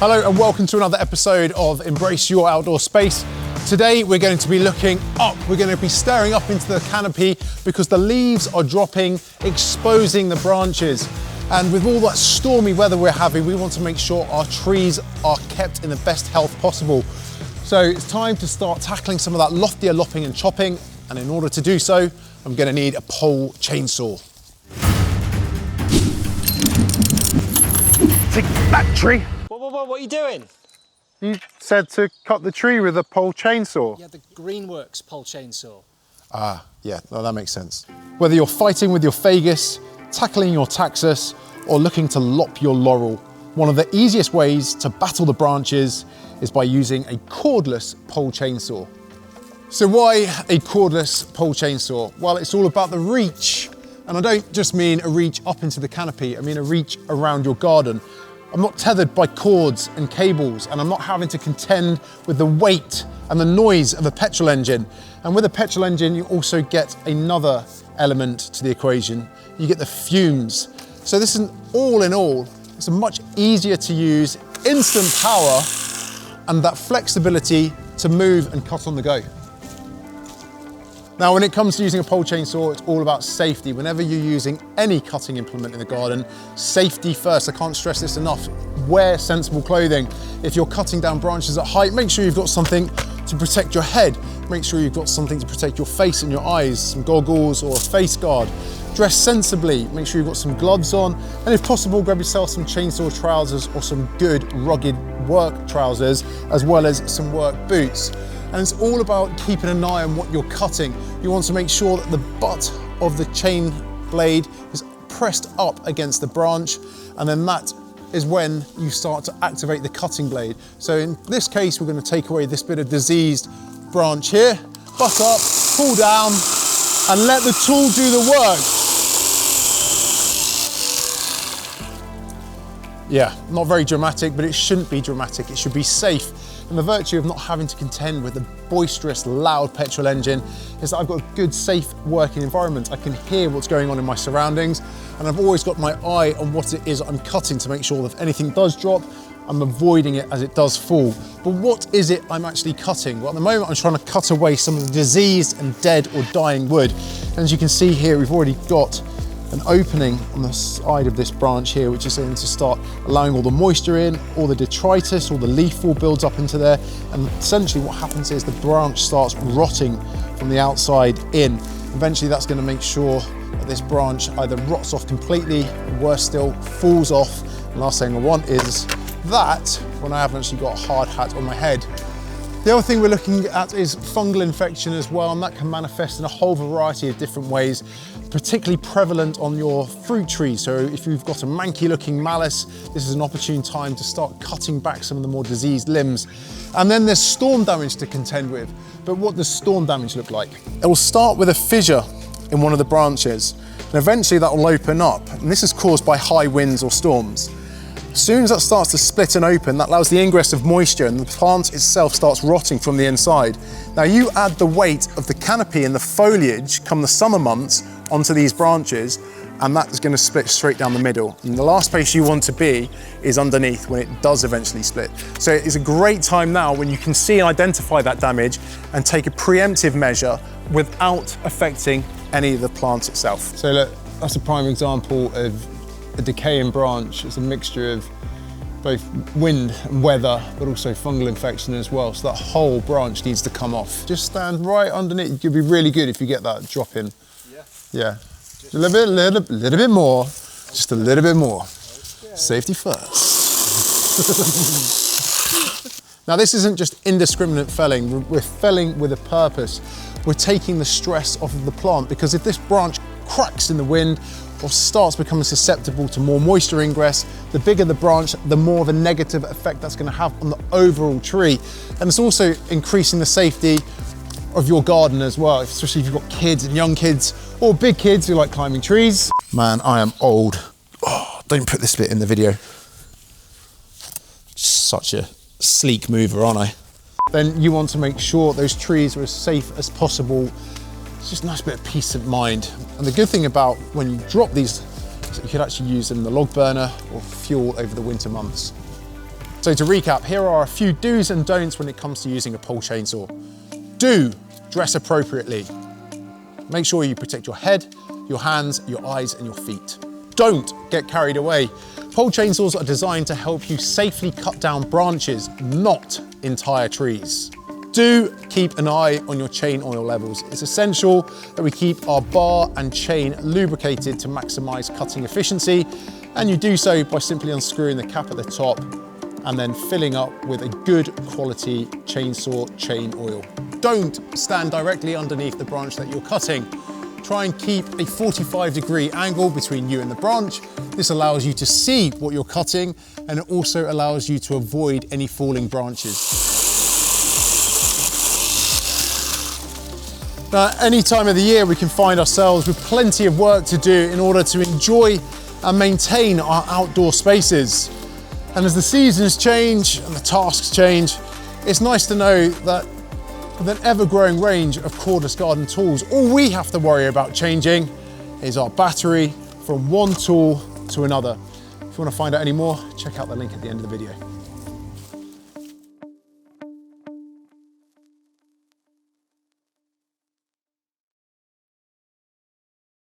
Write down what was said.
Hello and welcome to another episode of Embrace Your Outdoor Space. Today we're going to be looking up. We're going to be staring up into the canopy because the leaves are dropping, exposing the branches. And with all that stormy weather we're having, we want to make sure our trees are kept in the best health possible. So it's time to start tackling some of that loftier lopping and chopping. And in order to do so, I'm going to need a pole chainsaw. Take that tree. What are you doing? You said to cut the tree with a pole chainsaw. Yeah, the Greenworks pole chainsaw. Ah, yeah, no, that makes sense. Whether you're fighting with your Fagus, tackling your Taxus, or looking to lop your Laurel, one of the easiest ways to battle the branches is by using a cordless pole chainsaw. So why a cordless pole chainsaw? Well, it's all about the reach. And I don't just mean a reach up into the canopy, I mean a reach around your garden. I'm not tethered by cords and cables, and I'm not having to contend with the weight and the noise of a petrol engine. And with a petrol engine, you also get another element to the equation. You get the fumes. So this is all in all, it's a much easier to use, instant power, and that flexibility to move and cut on the go. Now, when it comes to using a pole chainsaw, it's all about safety. Whenever you're using any cutting implement in the garden, safety first. I can't stress this enough. Wear sensible clothing. If you're cutting down branches at height, make sure you've got something to protect your head. Make sure you've got something to protect your face and your eyes, some goggles or a face guard. Dress sensibly, make sure you've got some gloves on, and if possible, grab yourself some chainsaw trousers or some good rugged work trousers, as well as some work boots. And it's all about keeping an eye on what you're cutting. You want to make sure that the butt of the chain blade is pressed up against the branch, and then that is when you start to activate the cutting blade. So in this case, we're going to take away this bit of diseased branch here, butt up, pull down, and let the tool do the work. Yeah, not very dramatic, but it shouldn't be dramatic. It should be safe. And the virtue of not having to contend with the boisterous, loud petrol engine is that I've got a good, safe working environment. I can hear what's going on in my surroundings, and I've always got my eye on what it is I'm cutting to make sure that if anything does drop, I'm avoiding it as it does fall. But what is it I'm actually cutting? Well, at the moment, I'm trying to cut away some of the diseased and dead or dying wood. And as you can see here, we've already got an opening on the side of this branch here, which is going to start allowing all the moisture in, all the detritus, all the leaf fall builds up into there. And essentially what happens is the branch starts rotting from the outside in. Eventually that's going to make sure that this branch either rots off completely, or worse still, falls off. And last thing I want is that when I haven't actually got a hard hat on my head. The other thing we're looking at is fungal infection as well, and that can manifest in a whole variety of different ways, particularly prevalent on your fruit trees. So if you've got a manky looking malus, this is an opportune time to start cutting back some of the more diseased limbs. And then there's storm damage to contend with. But what does storm damage look like? It will start with a fissure in one of the branches, and eventually that will open up. And this is caused by high winds or storms. As soon as that starts to split and open, that allows the ingress of moisture and the plant itself starts rotting from the inside. Now you add the weight of the canopy and the foliage come the summer months onto these branches, and that is going to split straight down the middle. And the last place you want to be is underneath when it does eventually split. So it is a great time now when you can see and identify that damage and take a preemptive measure without affecting any of the plant itself. So look, that's a prime example of a decaying branch. It's a mixture of both wind and weather, but also fungal infection as well. So that whole branch needs to come off. Just stand right underneath. It could be really good if you get that drop in. Yeah. A little bit more. Just a little bit more. Okay. Safety first. Now this isn't just indiscriminate felling. We're felling with a purpose. We're taking the stress off of the plant, because if this branch cracks in the wind or starts becoming susceptible to more moisture ingress, the bigger the branch, the more of a negative effect that's going to have on the overall tree. And it's also increasing the safety of your garden as well, especially if you've got kids and young kids or big kids who like climbing trees. Man, I am old. Oh, don't put this bit in the video. Such a sleek mover, aren't I? Then you want to make sure those trees are as safe as possible. It's just a nice bit of peace of mind. And the good thing about when you drop these is that you could actually use them in the log burner or fuel over the winter months. So to recap, here are a few do's and don'ts when it comes to using a pole chainsaw. Do, dress appropriately. Make sure you protect your head, your hands, your eyes, and your feet. Don't get carried away. Pole chainsaws are designed to help you safely cut down branches, not entire trees. Do keep an eye on your chain oil levels. It's essential that we keep our bar and chain lubricated to maximize cutting efficiency, and you do so by simply unscrewing the cap at the top and then filling up with a good quality chainsaw chain oil. Don't stand directly underneath the branch that you're cutting. Try and keep a 45-degree angle between you and the branch. This allows you to see what you're cutting, and it also allows you to avoid any falling branches. Now, any time of the year we can find ourselves with plenty of work to do in order to enjoy and maintain our outdoor spaces. And as the seasons change and the tasks change, it's nice to know that with an ever-growing range of cordless garden tools, all we have to worry about changing is our battery from one tool to another. If you want to find out any more, check out the link at the end of the video.